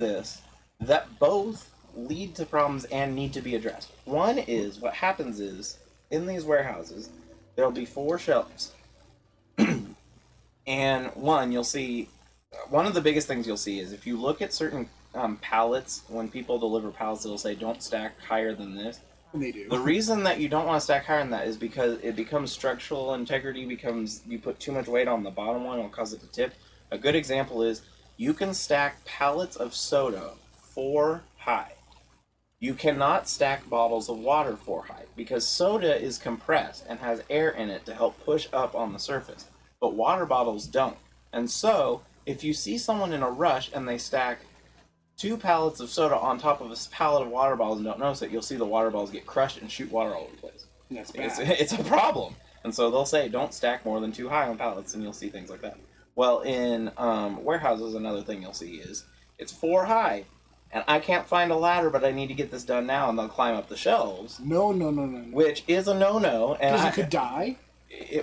this that both lead to problems and need to be addressed. One is what happens is in these warehouses, there'll be four shelves, and one you'll see. One of the biggest things you'll see is if you look at certain pallets, when people deliver pallets, it'll say don't stack higher than this. And they do. The reason that you don't want to stack higher than that is because it becomes structural integrity becomes you put too much weight on the bottom one, it'll cause it to tip. A good example is you can stack pallets of soda 4 high. You cannot stack bottles of water 4 high because soda is compressed and has air in it to help push up on the surface, but water bottles don't. And so, if you see someone in a rush and they stack 2 pallets of soda on top of a pallet of water bottles and don't notice it, you'll see the water bottles get crushed and shoot water all over the place. That's bad. It's a problem. And so they'll say, don't stack more than 2 high on pallets, and you'll see things like that. Well, in warehouses, another thing you'll see is it's 4 high, and I can't find a ladder, but I need to get this done now, and they'll climb up the shelves. No. Which is a no-no. Because it could die?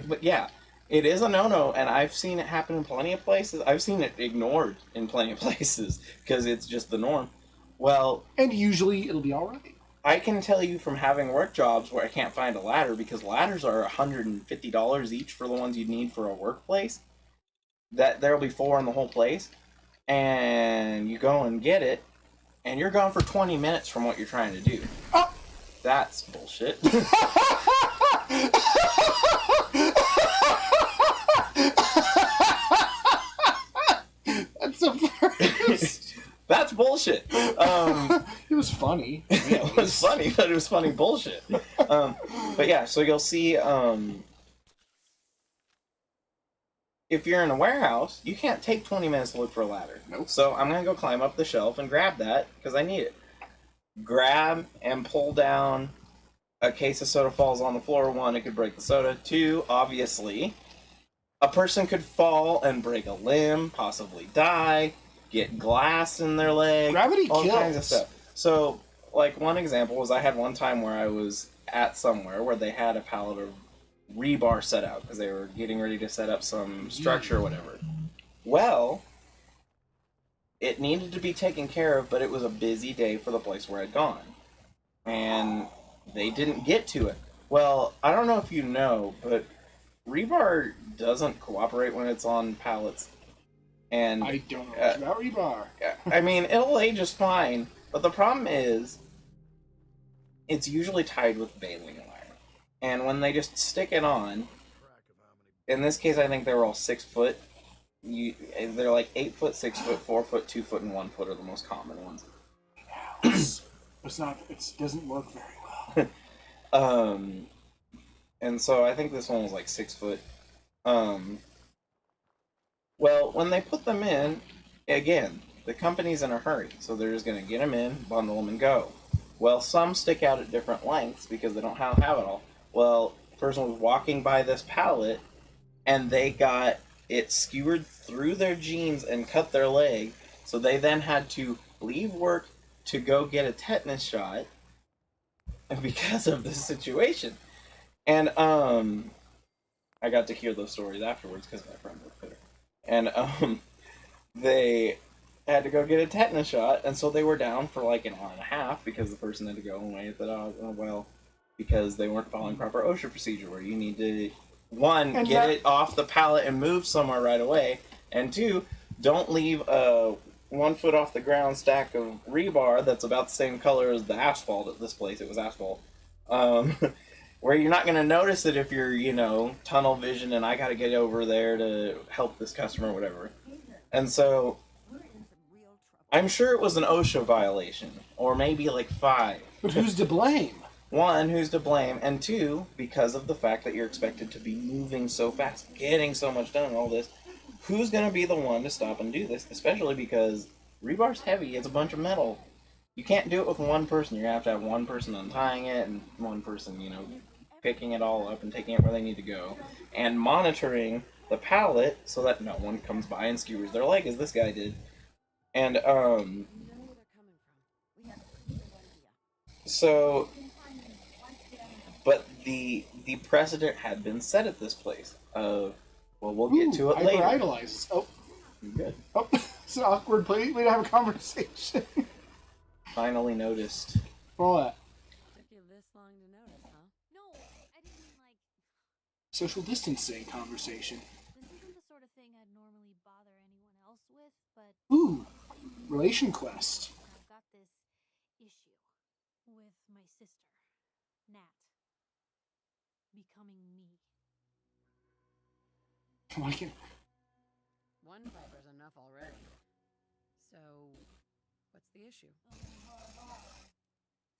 But yeah, it is a no-no, and I've seen it happen in plenty of places. I've seen it ignored in plenty of places, because it's just the norm. Well... And usually it'll be alright. I can tell you from having work jobs where I can't find a ladder, because ladders are $150 each for the ones you need for a workplace, that there'll be 4 in the whole place, and you go and get it, and you're gone for 20 minutes from what you're trying to do. Oh. That's bullshit. That's the first. That's bullshit. It was funny. It was funny, but it was funny bullshit. But yeah, so you'll see, if you're in a warehouse, you can't take 20 minutes to look for a ladder. Nope. So I'm going to go climb up the shelf and grab that, because I need it. Grab and pull down a case of soda falls on the floor. 1, it could break the soda. 2, obviously, a person could fall and break a limb, possibly die, get glass in their leg. Gravity all kills. kinds of stuff. So, like, one example was I had one time where I was at somewhere where they had a pallet of rebar set out because they were getting ready to set up some structure or whatever. Well, it needed to be taken care of, but it was a busy day for the place where I'd gone. And they didn't get to it. Well, I don't know if you know, but rebar doesn't cooperate when it's on pallets. And I don't know much about rebar. I mean, it'll lay just fine, but the problem is it's usually tied with baling wire. And when they just stick it on, in this case I think they were all 6 foot. They're like 8 foot, 6 foot, 4 foot, 2 foot, and 1 foot are the most common ones. It doesn't work very well. And so I think this one was like 6 foot. Well, when they put them in, again, the company's in a hurry, so they're just going to get them in, bundle them, and go. Well, some stick out at different lengths because they don't have it all. Well, the person was walking by this pallet, and they got it skewered through their jeans and cut their leg, so they then had to leave work to go get a tetanus shot because of this situation. And I got to hear those stories afterwards because my friend worked there. And they had to go get a tetanus shot, and so they were down for like an hour and a half because the person had to go and wait the dog. Well, because they weren't following proper OSHA procedure, where you need to get it off the pallet and move somewhere right away, and 2, don't leave a 1 foot off the ground stack of rebar that's about the same color as the asphalt at this place. It was asphalt. Where you're not going to notice it if you're, tunnel vision and I got to get over there to help this customer or whatever. And so, I'm sure it was an OSHA violation, or maybe like 5. But who's to blame? 1, who's to blame, and 2, because of the fact that you're expected to be moving so fast, getting so much done, and all this, who's going to be the one to stop and do this? Especially because rebar's heavy, it's a bunch of metal. You can't do it with one person. You're going to have one person untying it, and one person, picking it all up and taking it where they need to go, and monitoring the pallet so that no one comes by and skewers their leg, as this guy did. And, so, but the precedent had been set at this place of, well, we'll get to it later. Hyper-idolizes. Oh. You good. Oh, it's an awkward way to have a conversation. Finally noticed. All that Took you this long to notice, huh? No, I didn't mean like. social distancing conversation. This isn't the sort of thing I'd normally bother anyone else with, but Ooh, relation quest. I've got this issue with my sister, Nat, becoming me. Why can't? One Piper's enough already. So, what's the issue?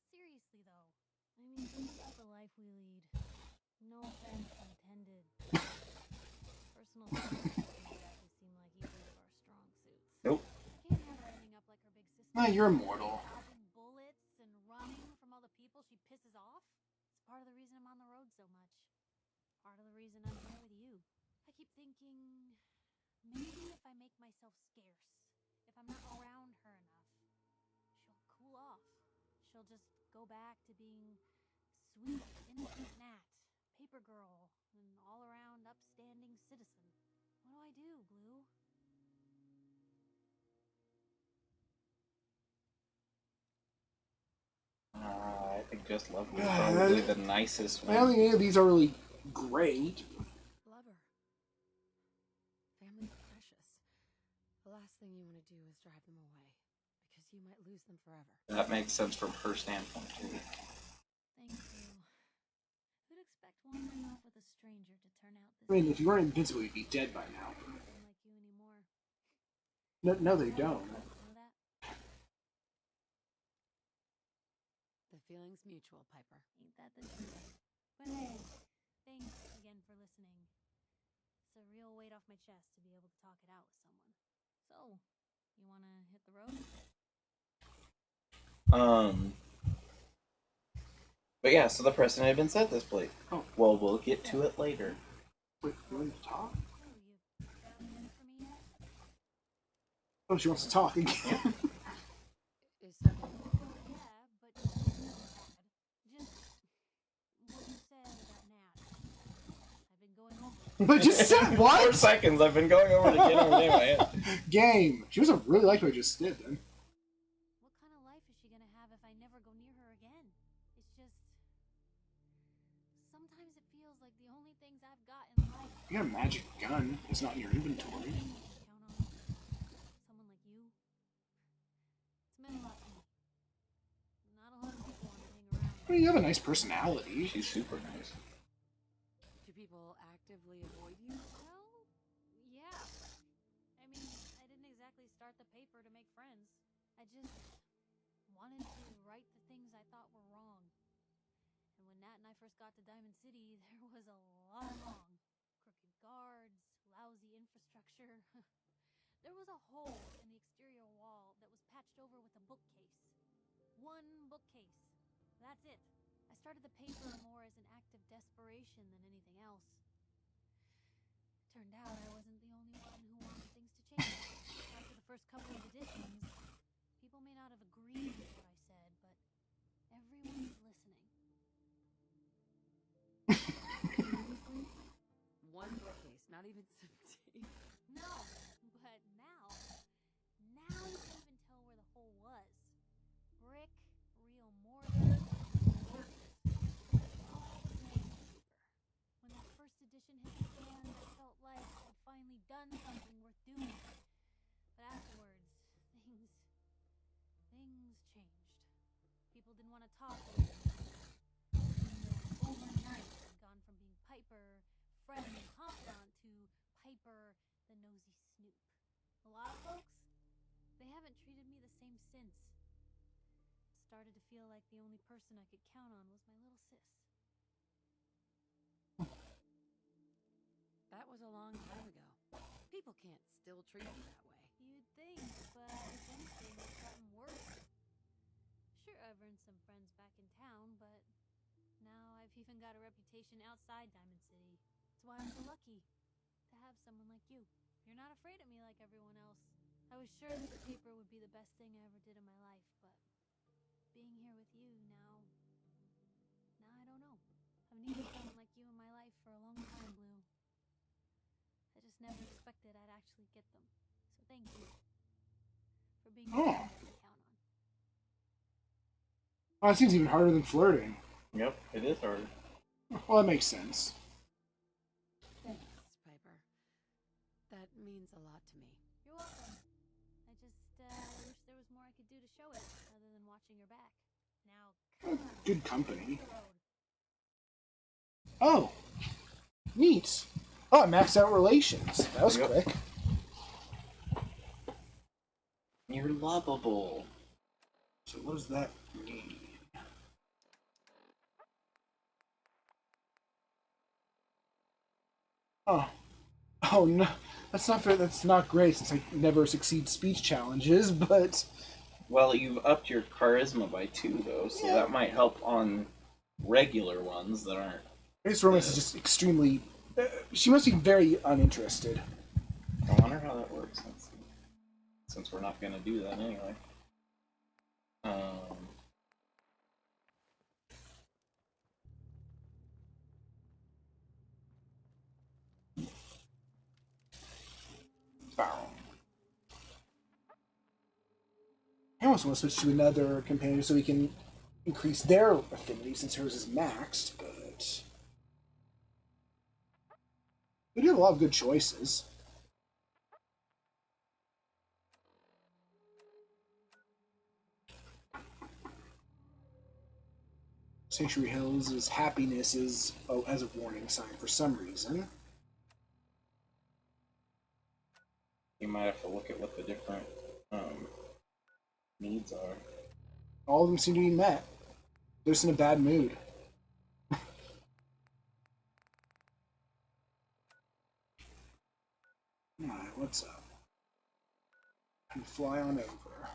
Seriously, though, I mean, think about the life we lead. No offense intended. Personal things don't exactly seem like either of our strong suits. Nope. Can't have her ending up like her big sister. Nah, you're immortal. Dodging bullets and running from all the people she pisses off. It's part of the reason I'm on the road so much. Part of the reason I'm here with you. I keep thinking, maybe if I make myself scarce, if I'm not around her enough, she'll cool off. She'll just go back to being sweet, innocent Nat, paper girl, an all-around upstanding citizen. What do I do, Blue? I think just love is probably the nicest I don't one. think any of these are really great. Love her. Family's precious. The last thing you want to do is drive them away, because you might lose them forever. That makes sense from her standpoint too. Thank you. Who'd expect wandering off with a stranger to turn out this I mean, if you weren't invincible, you'd be dead by now. nothing like you anymore? No, they don't. Know that? The feeling's mutual, Piper. Ain't that the truth? But hey, thanks again for listening. It's a real weight off my chest to be able to talk it out with someone. So, you wanna hit the road? But yeah, so the precedent had been set this plate. Oh. Well, we'll get to it later. Wait, you want to talk? Oh, you got a minute for me yet? Oh, she wants to talk again. Is something... Yeah, but just what you said about Nat. I've been going over it. I just said 4 what? seconds. I've been going over it again and again in my head. Game. She doesn't really like what I just did then. What kind of life is she gonna have if I never go near her again? It's just. Sometimes it feels like the only things I've got in life. You got a magic gun. It's not in your inventory. Count on someone like you. It's meant a lot to me. Not a lot of people want to hang around. I mean, you have a nice personality. She's super nice. Do people actively avoid you? Well, yeah. I mean, I didn't exactly start the paper to make friends. I just wanted to right the things I thought were wrong. And when Nat and I first got to Diamond City, there was a lot wrong. Crooked guards, lousy infrastructure. There was a hole in the exterior wall that was patched over with a bookcase. One bookcase. That's it. I started the paper more as an act of desperation than anything else. Turned out I wasn't the only one who wanted things to change. After the first couple of editions, people may not have agreed with what I said, but everyone's listening. One bookcase, not even 17. No, but now you can even tell where the hole was. Brick, real mortar, all the same paper. When that first edition hit the fan, I felt like I'd finally done something worth doing. But afterwards, things changed. People didn't want to talk anymore. Overnight, I'd gone from being Piper, friend and confidant, to Piper, the nosy snoop. A lot of folks, they haven't treated me the same since. It started to feel like the only person I could count on was my little sis. That was a long time ago. People can't still treat you that way. You'd think, but if anything, it's gotten worse. Sure, I've earned some friends back in town, but now I've even got a reputation outside Diamond City. That's why I'm so lucky to have someone like you. You're not afraid of me like everyone else. I was sure that the paper would be the best thing I ever did in my life, but being here with you now I don't know. I've needed someone like you in my life for a long time, Blue. I just never expected I'd actually get them. thank you for being Oh. someone I can count on. Oh, it seems even harder than flirting. Yep, it is hard. Well, that makes sense. Thanks, Piper. That means a lot to me. You're welcome. I just wish there was more I could do to show it, other than watching your back. Now, come on, Good company. hit the road. Oh, neat. Oh, I maxed out relations. That was Yep. quick. You're lovable. So what does that mean? Oh. Oh no. That's not fair. That's not great since I never succeed speech challenges, but Well, you've upped your charisma by 2, though, so Yeah. that might help on regular ones that aren't. I guess romance is just extremely. She must be very uninterested. I wonder how that works since we're not going to do that anyway. Bow. I almost want to switch to another companion so we can increase their affinity since hers is maxed, but we do have a lot of good choices. Sanctuary Hills' happiness is as a warning sign for some reason. You might have to look at what the different needs are. All of them seem to be met. They're just in a bad mood. Alright, what's up? And fly on over.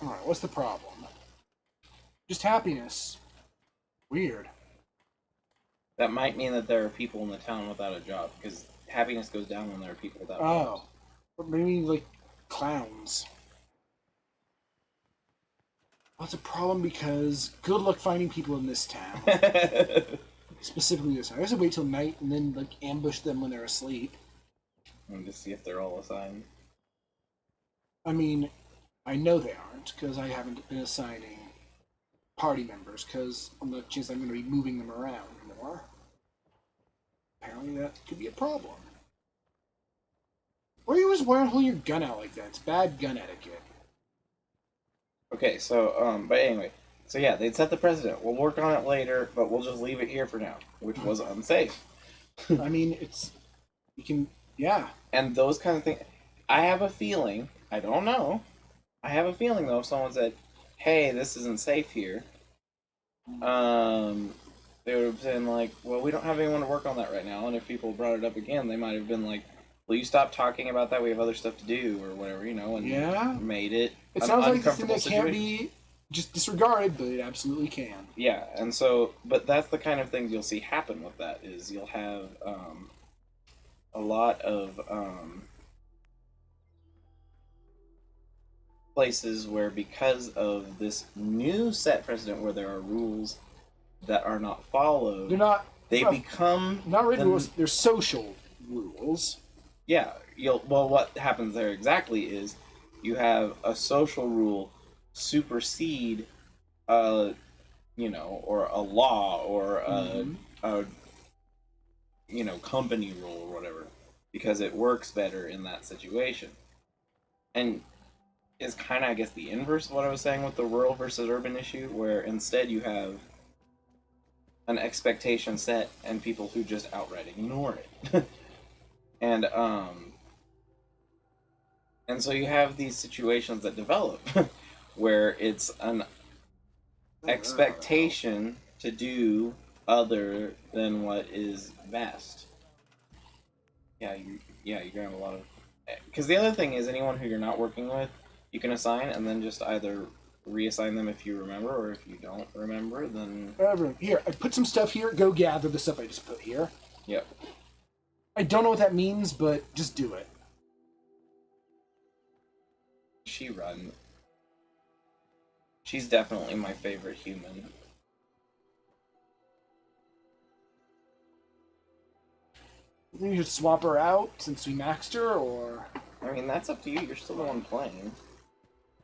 Alright, what's the problem? Just happiness. Weird. That might mean that there are people in the town without a job, because happiness goes down when there are people without Oh. Or maybe, like, clowns. Well, it's a problem because good luck finding people in this town. jobs. Specifically this town. I just wait till night and then, like, ambush them when they're asleep. And to see if they're all assigned. I mean, I know they aren't, because I haven't been assigning party members, because on the chance I'm going to be moving them around more. Apparently that could be a problem. Why are you always holding your gun out like that? It's bad gun etiquette. Okay, so, but anyway. So yeah, they'd set the precedent. We'll work on it later, but we'll just leave it here for now, which was unsafe. I mean, it's... You can... Yeah. And those kind of things. I have a feeling, I don't know, I have a feeling though, if someone said, hey, this isn't safe here, they would have been like, well, we don't have anyone to work on that right now. And if people brought it up again, they might have been like, will you stop talking about that? We have other stuff to do, or whatever, you know, and Yeah. made it It an sounds like this thing uncomfortable that can't situation. be just disregarded, but it absolutely can. Yeah, and so, but that's the kind of things you'll see happen with that, is you'll have a lot of places where, because of this new set precedent where there are rules that are not followed, They're not... they well, become Not written the- rules, they're social rules. Yeah, what happens there exactly is you have a social rule supersede or a law or a company rule or whatever, because it works better in that situation. And is kind of, I guess, the inverse of what I was saying with the rural versus urban issue, where instead you have an expectation set and people who just outright ignore it. And so you have these situations that develop where it's an expectation to do other than what is best. You're gonna have a lot of, because the other thing is, anyone who you're not working with, you can assign and then just either reassign them if you remember, or if you don't remember, then Here, I put some stuff here. Go gather the stuff I just put here. yep. I don't know what that means, but just do it. She run. She's definitely my favorite human. You think you should swap her out since we maxed her, or I mean, that's up to you. You're still the one playing.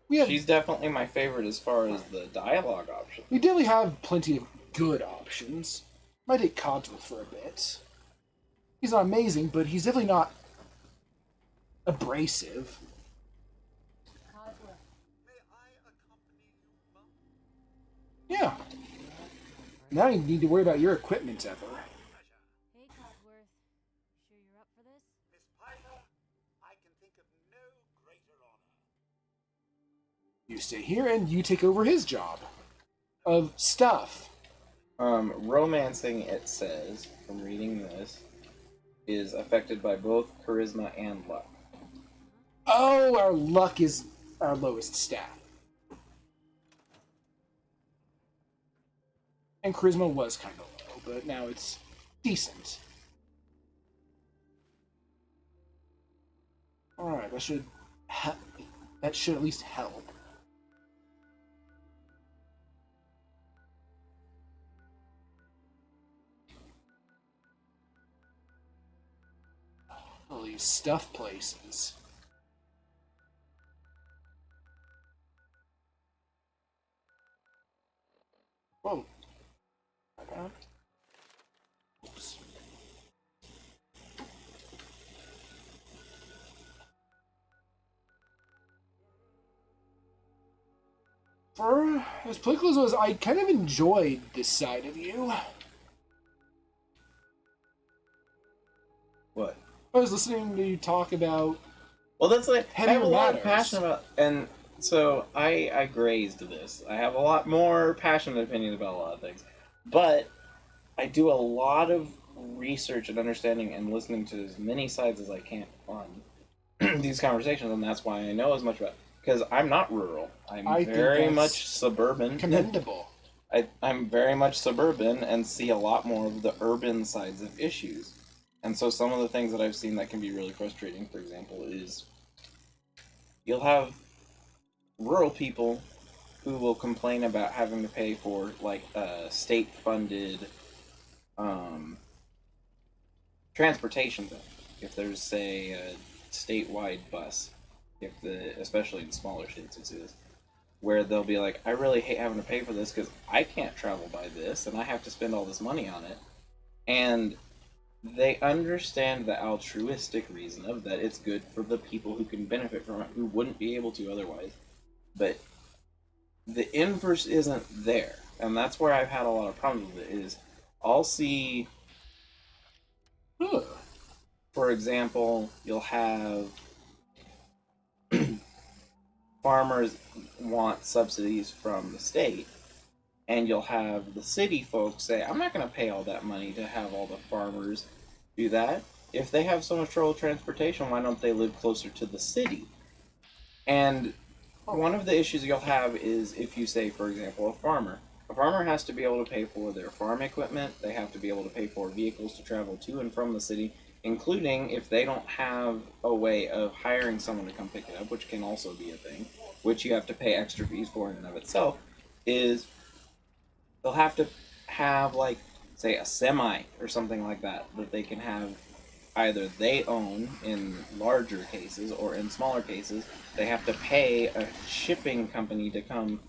yeah, She's definitely my favorite as far as the dialogue option. we definitely have plenty of good options. Might take Codsworth for a bit. He's not amazing, but he's definitely not abrasive. Yeah. Now you need to worry about your equipment ever. Hey, Codsworth. Sure you're up for this? Miss Piper, I can think of no greater honor. You stay here and you take over his job of stuff. Romancing, it says, from reading this, is affected by both charisma and luck. Oh, our luck is our lowest stat. And charisma was kind of low, but now it's decent. Alright, that should at least help. All these stuff places. Whoa. My bad. Oops. For as political as it was, I kind of enjoyed this side of you. What? I was listening to you talk about Well, that's like I have a Heavier lot of matters. passion about, and so I grazed this. I have a lot more passionate opinion about a lot of things, but I do a lot of research and understanding and listening to as many sides as I can on these conversations, and that's why I know as much about. Because I'm not rural. I'm I think very that's much suburban. commendable. I'm very much suburban and see a lot more of the urban sides of issues. And so some of the things that I've seen that can be really frustrating, for example, is you'll have rural people who will complain about having to pay for like a state-funded transportation bill. If there's, say, a statewide bus, especially in smaller states, it is, where they'll be like, I really hate having to pay for this because I can't travel by this and I have to spend all this money on it. And they understand the altruistic reason of that it's good for the people who can benefit from it who wouldn't be able to otherwise. But the inverse isn't there. And that's where I've had a lot of problems with it is I'll see, Ugh. for example, you'll have farmers want subsidies from the state, and you'll have the city folks say, I'm not going to pay all that money to have all the farmers do that. If they have so much trouble with transportation, why don't they live closer to the city? And one of the issues you'll have is if you say, for example, a farmer has to be able to pay for their farm equipment, they have to be able to pay for vehicles to travel to and from the city, including if they don't have a way of hiring someone to come pick it up, which can also be a thing, which you have to pay extra fees for in and of itself, is they'll have to have, like, say, a semi or something like that they can have either they own in larger cases, or in smaller cases, they have to pay a shipping company to come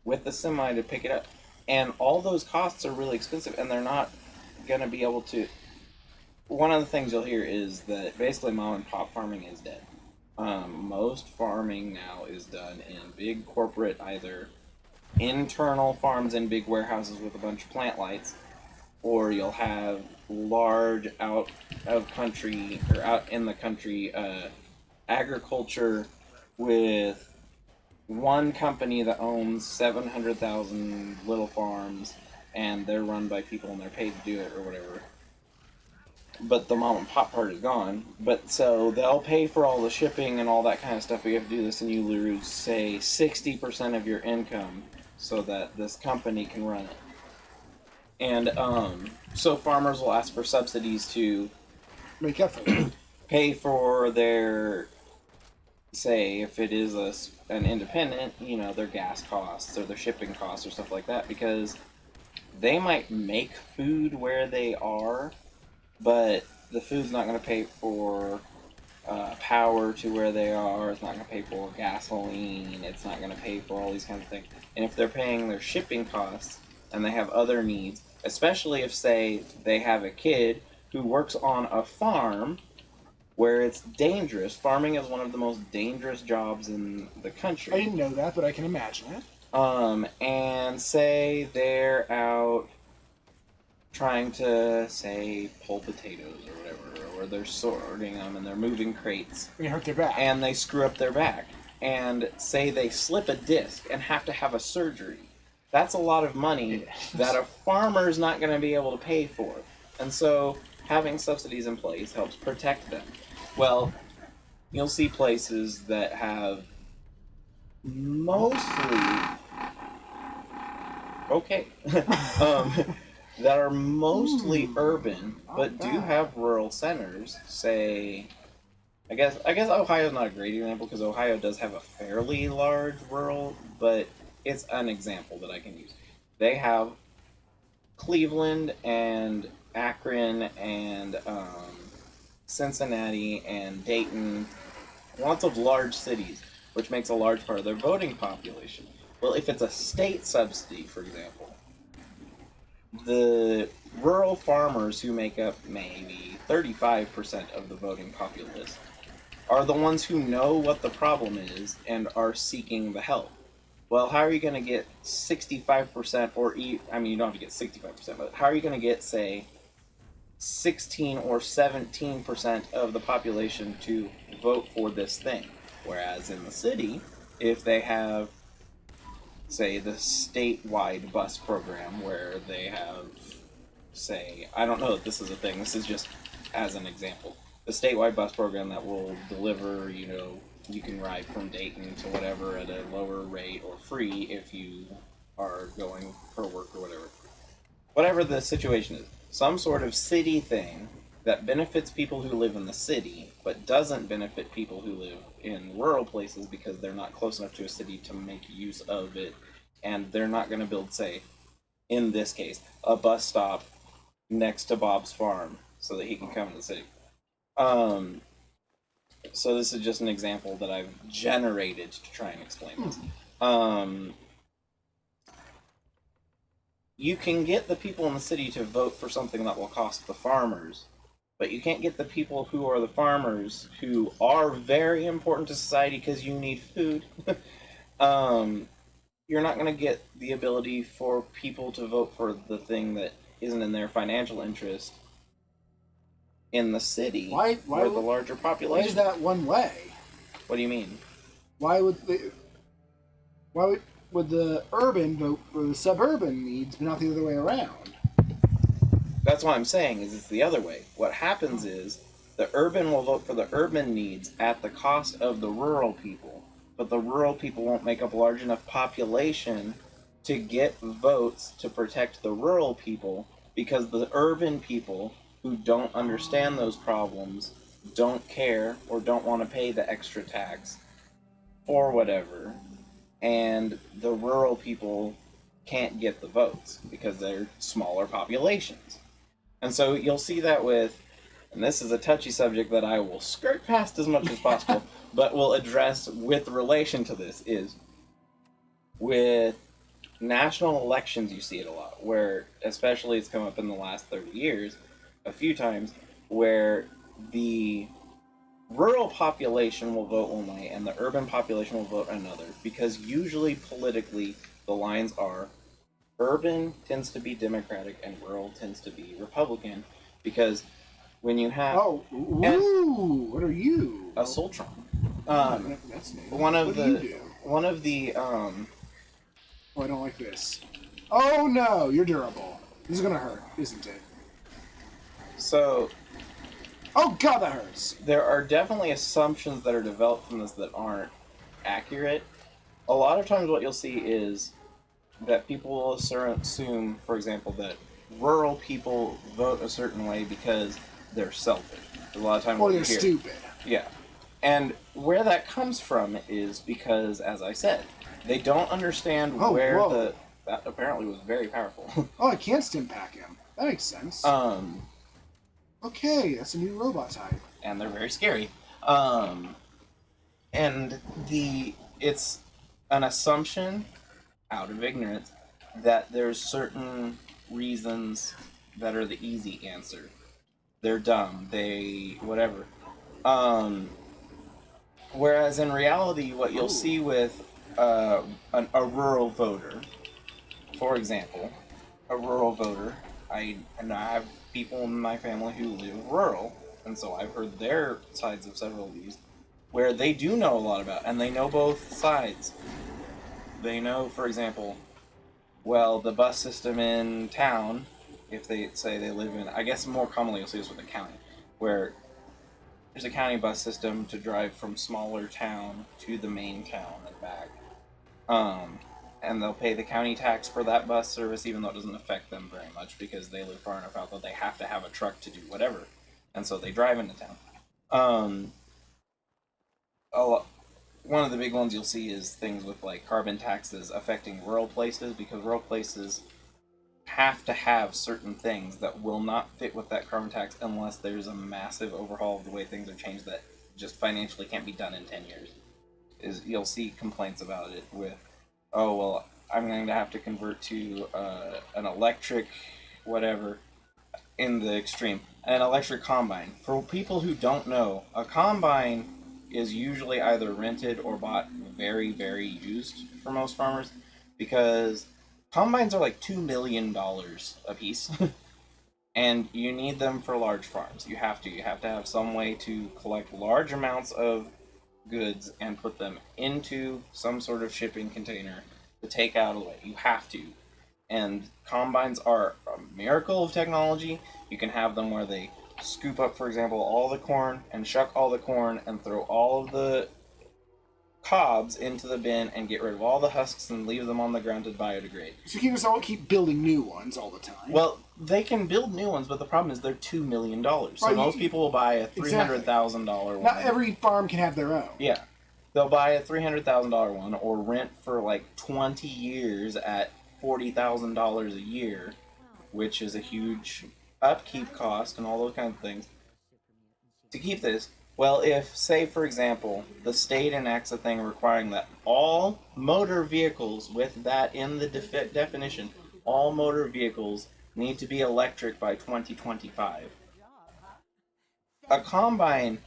with the semi to pick it up. And all those costs are really expensive, and they're not going to be able to. One of the things you'll hear is that basically mom and pop farming is dead. Most farming now is done in big corporate, either internal farms in big warehouses with a bunch of plant lights, or you'll have large out of country or out in the country agriculture with one company that owns 700,000 little farms, and they're run by people and they're paid to do it or whatever. but the mom and pop part is gone. But so they'll pay for all the shipping and all that kind of stuff, but you have to do this, and you lose, say, 60% of your income so that this company can run it. And so farmers will ask for subsidies to Make up for that. pay for their, say, if it is an independent, their gas costs or their shipping costs or stuff like that, because they might make food where they are, but the food's not going to pay for power to where they are. It's not going to pay for gasoline. It's not going to pay for all these kinds of things. And if they're paying their shipping costs and they have other needs, especially if, say, they have a kid who works on a farm where it's dangerous. Farming is one of the most dangerous jobs in the country. I didn't know that, but I can imagine it. And say they're out trying to, say, pull potatoes or whatever, or they're sorting them and they're moving crates, And you hurt their back. and they screw up their back, and say they slip a disc and have to have a surgery. That's a lot of money that a farmer's not going to be able to pay for. And so having subsidies in place helps protect them. Well, you'll see places that have mostly that are mostly urban, but do have rural centers. Say, I guess Ohio's not a great example because Ohio does have a fairly large rural, but it's an example that I can use. They have Cleveland and Akron and Cincinnati and Dayton, lots of large cities, which makes a large part of their voting population. Well, if it's a state subsidy, for example, the rural farmers who make up maybe 35% of the voting populace are the ones who know what the problem is and are seeking the help. Well, how are you going to get 65% you don't have to get 65%, but how are you going to get, say, 16 or 17% of the population to vote for this thing? Whereas in the city, if they have, say, the statewide bus program where they have, say, I don't know if this is a thing, this is just as an example, the statewide bus program that will deliver, you can ride from Dayton to whatever at a lower rate or free if you are going for work or whatever. Whatever the situation is, some sort of city thing that benefits people who live in the city, but doesn't benefit people who live in rural places because they're not close enough to a city to make use of it, and they're not going to build, say, in this case, a bus stop next to Bob's farm so that he can come to the city. So this is just an example that I've generated to try and explain this. You can get the people in the city to vote for something that will cost the farmers, but you can't get the people who are the farmers, who are very important to society because you need food. You're not going to get the ability for people to vote for the thing that isn't in their financial interest in the city, Why where the larger population. Why is that one way? What do you mean? Why would the urban vote for the suburban needs, but not the other way around? That's what I'm saying, is it's the other way. What happens is the urban will vote for the urban needs at the cost of the rural people, but the rural people won't make up a large enough population to get votes to protect the rural people, because the urban people who don't understand those problems don't care or don't want to pay the extra tax or whatever, and the rural people can't get the votes because they're smaller populations. And so you'll see that with, and this is a touchy subject that I will skirt past as much as possible, but will address with relation to this, is with national elections you see it a lot, where especially it's come up in the last 30 years, a few times, where the rural population will vote one way and the urban population will vote another, because usually politically the lines are urban tends to be Democratic and rural tends to be Republican, because when you have what are you? a Soltron, That's new. one of what the do you do? one of the Oh, I don't like this. Oh no, you're durable. This is gonna hurt, isn't it? so Oh god, that hurts. There are definitely assumptions that are developed from this that aren't accurate. A lot of times what you'll see is that people will assume, for example, that rural people vote a certain way because they're selfish. A lot of times Or what they're you hear. stupid. Yeah. And where that comes from is because, as I said, they don't understand Oh, where whoa. the... That apparently was very powerful. Oh, I can't stim pack him. That makes sense. Okay, that's a new robot type. And they're very scary. And it's an assumption out of ignorance that there's certain reasons that are the easy answer. They're dumb. They whatever. Whereas in reality, what you'll see with a rural voter, for example, a rural voter, I have people in my family who live rural, and so I've heard their sides of several of these, where they do know a lot about, and they know both sides. They know, for example, well, the bus system in town, if they say they live in, I guess more commonly you'll see this with the county, where there's a county bus system to drive from smaller town to the main town and back. And they'll pay the county tax for that bus service, even though it doesn't affect them very much because they live far enough out that they have to have a truck to do whatever, and so they drive into town. One of the big ones you'll see is things with like carbon taxes affecting rural places, because rural places have to have certain things that will not fit with that carbon tax unless there's a massive overhaul of the way things are changed that just financially can't be done in 10 years. You'll see complaints about it with, oh, well, I'm going to have to convert to an electric whatever in the extreme. An electric combine. For people who don't know, a combine is usually either rented or bought very, very used for most farmers, because combines are like $2 million a piece. And you need them for large farms. You have to have some way to collect large amounts of goods and put them into some sort of shipping container to take out of the way. You have to. And combines are a miracle of technology. You can have them where they scoop up, for example, all the corn and shuck all the corn and throw all of the cobs into the bin and get rid of all the husks and leave them on the ground to biodegrade. So you just don't keep building new ones all the time. Well, they can build new ones, but the problem is they're $2 million. So Right, most people will buy a $300,000 one. Not every farm can have their own. Yeah. They'll buy a $300,000 one or rent for like 20 years at $40,000 a year, which is a huge upkeep cost and all those kinds of things. To keep this, well, if, say, for example, the state enacts a thing requiring that all motor vehicles, with that in the definition, all motor vehicles need to be electric by 2025. A combine,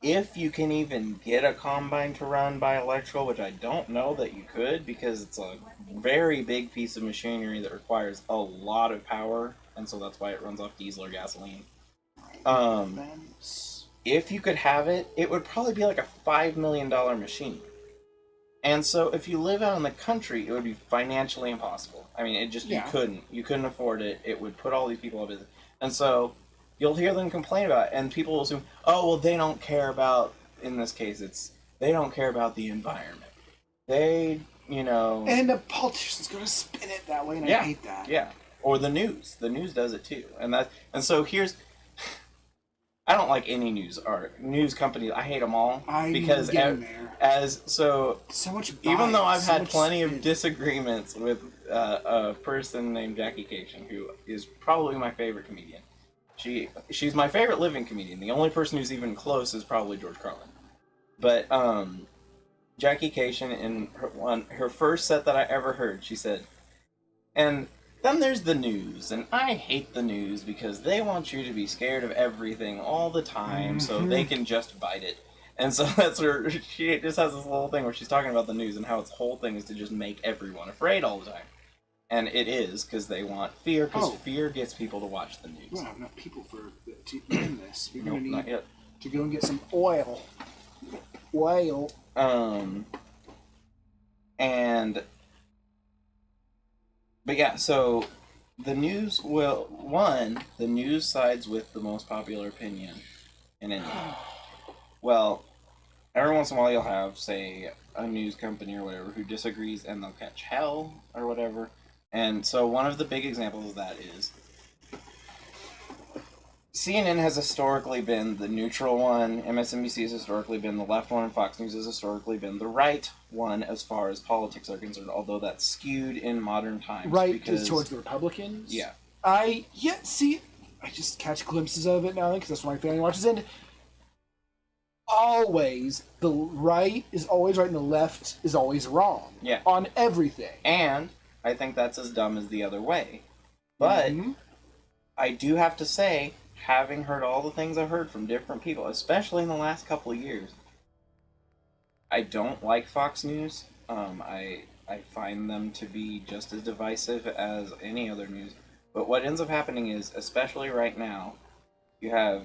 if you can even get a combine to run by electrical, which I don't know that you could, because it's a very big piece of machinery that requires a lot of power, and so that's why it runs off diesel or gasoline. If you could have it, it would probably be like a $5 million machine. And so if you live out in the country, it would be financially impossible. I mean, you couldn't afford it. It would put all these people out of business. And so you'll hear them complain about it, and people will assume, oh, well, they don't care about, in this case, they don't care about the environment. They, And the politician's going to spin it that way, and I hate that. Yeah. Or the news. The news does it too. And so here's, I don't like any news companies. I hate them all because so much bias, even though I've had plenty of disagreements with a person named Jackie Cation, who is probably my favorite comedian. She's my favorite living comedian. The only person who's even close is probably George Carlin. But Jackie Cation, in her first set that I ever heard, she said, and then there's the news, and I hate the news because they want you to be scared of everything all the time so they can just bite it. And so that's where she just has this little thing where she's talking about the news and how its whole thing is to just make everyone afraid all the time. And it is, because they want fear, because fear gets people to watch the news. We don't have enough people to end this. We're going to not need yet. to go and get some oil. Oil. But yeah, so the news sides with the most popular opinion in India. Well, every once in a while you'll have, say, a news company or whatever who disagrees and they'll catch hell or whatever. And so one of the big examples of that is CNN has historically been the neutral one, MSNBC has historically been the left one, and Fox News has historically been the right one as far as politics are concerned, although that's skewed in modern times. Right, because towards the Republicans. Yeah. I just catch glimpses of it now because that's what my family watches. And always, the right is always right and the left is always wrong. Yeah. On everything. And I think that's as dumb as the other way. But Mhm. I do have to say, having heard all the things I've heard from different people, especially in the last couple of years, I don't like Fox News. I find them to be just as divisive as any other news. But what ends up happening is, especially right now, you have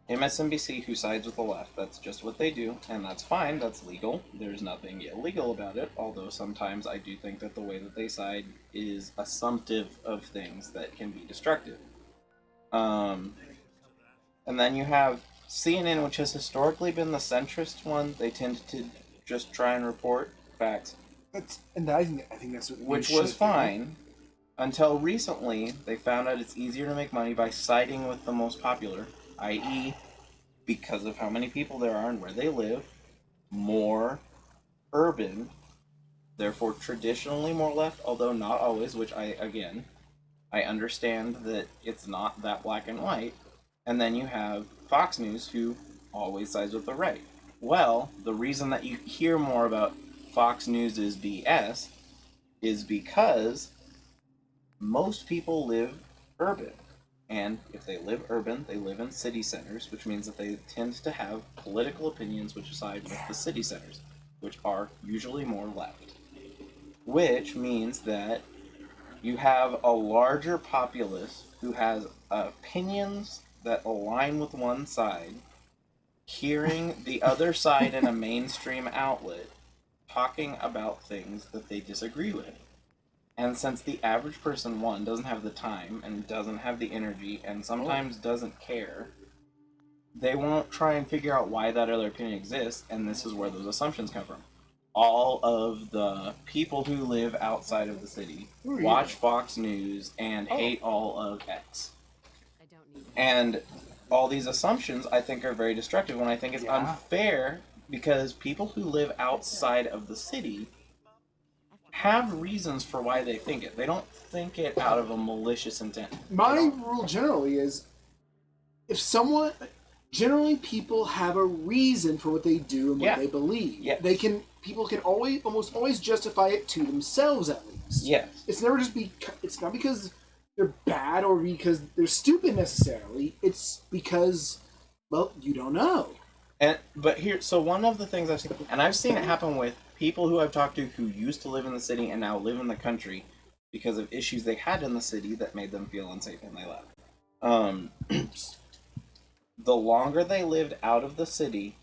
MSNBC who sides with the left. That's just what they do, and that's fine. That's legal. There's nothing illegal about it, although sometimes I do think that the way that they side is assumptive of things that can be destructive. And then you have CNN, which has historically been the centrist one. They tend to just try and report facts, I think that's what which you was should do. fine until recently. They found out it's easier to make money by siding with the most popular, i.e., because of how many people there are and where they live, more urban, therefore traditionally more left, although not always, which I understand that it's not that black and white. And then you have Fox News, who always sides with the right. Well, the reason that you hear more about Fox News' BS is because most people live urban. And if they live urban, they live in city centers, which means that they tend to have political opinions which side with the city centers, which are usually more left. Which means that you have a larger populace who has opinions that align with one side, hearing the other side in a mainstream outlet talking about things that they disagree with. And since the average person, one, doesn't have the time and doesn't have the energy and sometimes doesn't care, they won't try and figure out why that other opinion exists, and this is where those assumptions come from. All of the people who live outside of the city Oh, yeah. watch Fox News and hate all of X. I don't need And all these assumptions, I think, are very destructive, and I think it's Yeah. unfair because people who live outside of the city have reasons for why they think it. They don't think it out of a malicious intent. My rule generally is generally people have a reason for what they do and what Yeah. they believe. Yes. People can almost always justify it to themselves at least. Yes. It's never just it's not because they're bad or because they're stupid necessarily. It's because, well, you don't know. So one of the things I've seen, and I've seen it happen with people who I've talked to who used to live in the city and now live in the country because of issues they had in the city that made them feel unsafe and they left. The longer they lived out of the city,